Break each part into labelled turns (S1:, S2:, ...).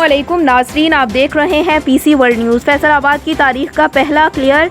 S1: अस्सलामुअलैकुम नाज़रीन, आप देख रहे हैं पीसी वर्ल्ड न्यूज़। फैसल आबाद की तारीख का पहला कलइयर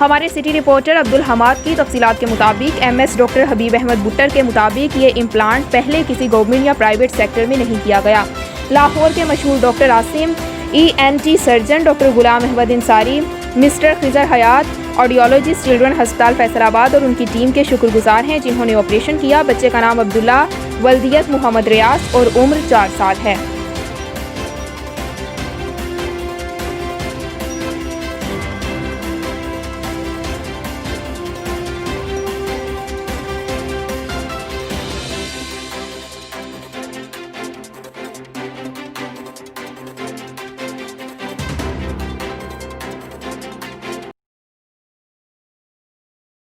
S1: हमारे सिटी रिपोर्टर अब्दुल हमाद की तफसीलात के मुताबिक एमएस डॉक्टर हबीब अहमद बुट्टर के मुताबिक ये इम्प्लांट पहले किसी गवर्नमेंट या प्राइवेट सेक्टर में नहीं किया गया। लाहौर के मशहूर doctor Asim, ENT surgeon doctor Ghulam Ahmed Insari, mister Khizar Hayat, audiologist children हस्पताल फैसलाबाद और उनकी टीम के शुक्रगुजार हैं जिन्होंने ऑपरेशन किया। बच्चे का नाम अब्दुल्ला, वल्दियत मोहम्मद रियाज और उम्र 4 साल है।